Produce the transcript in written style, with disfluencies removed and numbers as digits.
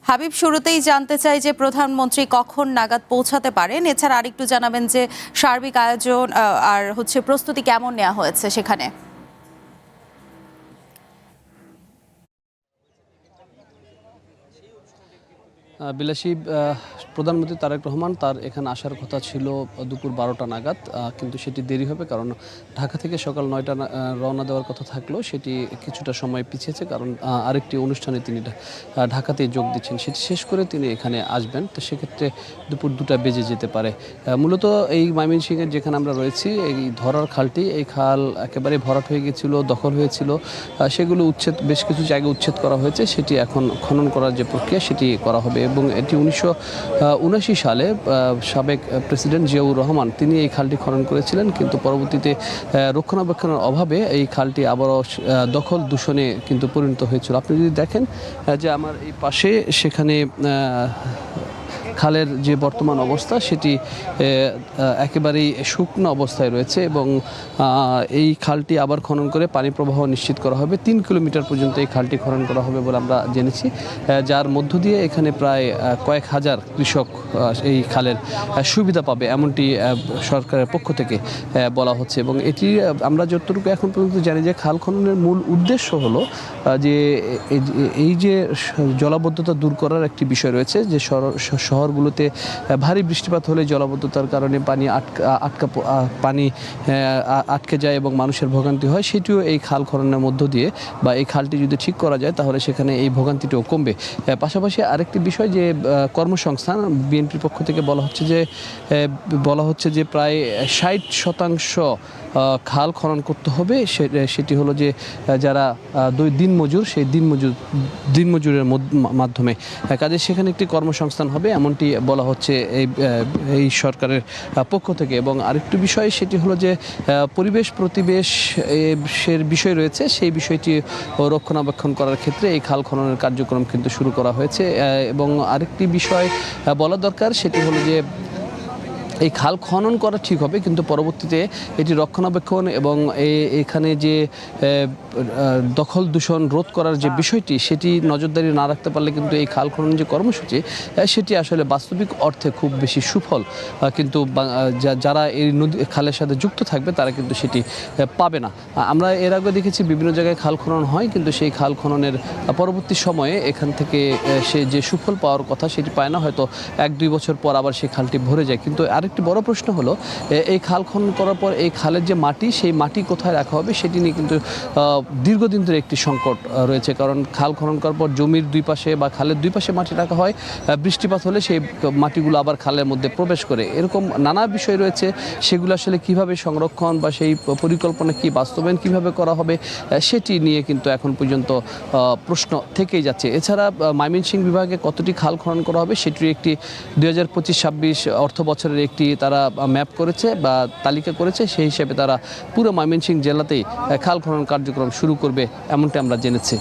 হাবিব, শুরুতেই জানতে চাই যে প্রধানমন্ত্রী কখন নাগাদ পৌঁছাতে পারেন। এছাড়া আরেকটু জানাবেন যে সার্বিক আয়োজন আর প্রস্তুতি কেমন নেওয়া হয়েছে সেখানে। বিলাসী প্রধানমন্ত্রী তারেক রহমান তার এখানে আসার কথা ছিল দুপুর 12টা নাগাদ, কিন্তু সেটি দেরি হবে কারণ ঢাকা থেকে সকাল 9টা রওনা দেওয়ার কথা থাকলেও সেটি কিছুটা সময় পিছিয়েছে, কারণ আরেকটি অনুষ্ঠানে তিনি ঢাকাতেই যোগ দিচ্ছেন। সেটি শেষ করে তিনি এখানে আসবেন, তো সেক্ষেত্রে দুপুর 2টা বেজে যেতে পারে। মূলত এই ময়মনসিংহের যেখানে আমরা রয়েছি, এই ধরার খালটি, এই খাল একেবারে ভরাট হয়ে গিয়েছিল, দখল হয়েছিল, সেগুলো বেশ কিছু জায়গায় উচ্ছেদ করা হয়েছে। সেটি এখন খনন করার যে প্রক্রিয়া সেটি করা হবে এবং এটি 1979 সালে সাবেক প্রেসিডেন্ট জিয়াউর রহমান তিনি এই খালটি খনন করেছিলেন, কিন্তু পরবর্তীতে রক্ষণাবেক্ষণের অভাবে এই খালটি আবারও দখল দূষণে কিন্তু পরিণত হয়েছিল। আপনি যদি দেখেন যে আমার এই পাশে, সেখানে খালের যে বর্তমান অবস্থা সেটি একেবারেই শুকনো অবস্থায় রয়েছে এবং এই খালটি আবার খনন করে পানি প্রবাহ নিশ্চিত করা হবে। 3 কিলোমিটার পর্যন্ত এই খালটি খনন করা হবে বলে আমরা জেনেছি, যার মধ্য দিয়ে এখানে প্রায় কয়েক হাজার কৃষক এই খালের সুবিধা পাবে, এমনটি সরকারের পক্ষ থেকে বলা হচ্ছে। এবং এটি আমরা যতটুকু এখন পর্যন্ত জানি যে খাল খননের মূল উদ্দেশ্য হলো যে এই যে জলাবদ্ধতা দূর করার একটি বিষয় রয়েছে, যে শহরগুলোতে ভারী বৃষ্টিপাত হলে জলাবদ্ধতার কারণে পানি আটকে যায় এবং মানুষের ভোগান্তি হয়, সেটিও এই খাল খননের মধ্য দিয়ে বা এই খালটি যদি ঠিক করা যায় তাহলে সেখানে এই ভোগান্তিটিও কমবে। পাশাপাশি আরেকটি বিষয় যে কর্মসংস্থান, বিএনপির পক্ষ থেকে বলা হচ্ছে যে প্রায় 60% খাল খনন করতে হবে। সেটি হলো যে যারা দিনমজুর, সেই দিনমজুরের মাধ্যমে কাজে সেখানে একটি কর্মসংস্থান হবে, এমনটি বলা হচ্ছে এই সরকারের পক্ষ থেকে। এবং আরেকটি বিষয় সেটি হলো যে পরিবেশের বিষয় রয়েছে, সেই বিষয়টি রক্ষণাবেক্ষণ করার ক্ষেত্রে এই খাল খননের কার্যক্রম কিন্তু শুরু করা হয়েছে। এবং আরেকটি বিষয় বলা দরকার, সেটি হলো যে এই খাল খনন করা ঠিক হবে, কিন্তু পরবর্তীতে এটি রক্ষণাবেক্ষণ এবং এখানে যে দখল দূষণ রোধ করার যে বিষয়টি, সেটি নজরদারি না রাখতে পারলে কিন্তু এই খাল খনন যে কর্মসূচি সেটি আসলে বাস্তবিক অর্থে খুব বেশি সুফল কিন্তু যারা এই খালের সাথে যুক্ত থাকবে তারা কিন্তু সেটি পাবে না। আমরা এর আগে দেখেছি বিভিন্ন জায়গায় খাল খনন হয়, কিন্তু সেই খাল খননের পরবর্তী সময়ে এখান থেকে সে যে সুফল পাওয়ার কথা সেটি পায় না, হয়তো 1-2 বছর পর আবার সেই খালটি ভরে যায়। কিন্তু আরেকটি বড় প্রশ্ন হলো, এই খাল খনন করার পর এই খালের যে মাটি, সেই মাটি কোথায় রাখা হবে সেটি নিয়ে কিন্তু দীর্ঘদিন ধরে একটি সংকট রয়েছে। কারণ খাল খনন করার পর জমির দুই পাশে বা খালের দুই পাশে মাটি রাখা হয়, বৃষ্টিপাত হলে সেই মাটিগুলো আবার খালের মধ্যে প্রবেশ করে, এরকম নানা বিষয় রয়েছে। সেগুলো আসলে কিভাবে সংরক্ষণ বা সেই পরিকল্পনা কি বাস্তবায়ন কিভাবে করা হবে সেটি নিয়ে কিন্তু এখন পর্যন্ত প্রশ্ন থেকেই যাচ্ছে। এছাড়া ময়মনসিংহ বিভাগে কতটি খাল খনন করা হবে সেটির একটি 2025-26 অর্থ বছরের একটি তারা ম্যাপ করেছে বা তালিকা করেছে, সেই হিসেবে তারা পুরো ময়মনসিংহ জেলাতেই খাল খনন কার্যক্রম শুরু করবে, এমনটি আমরা জেনেছি।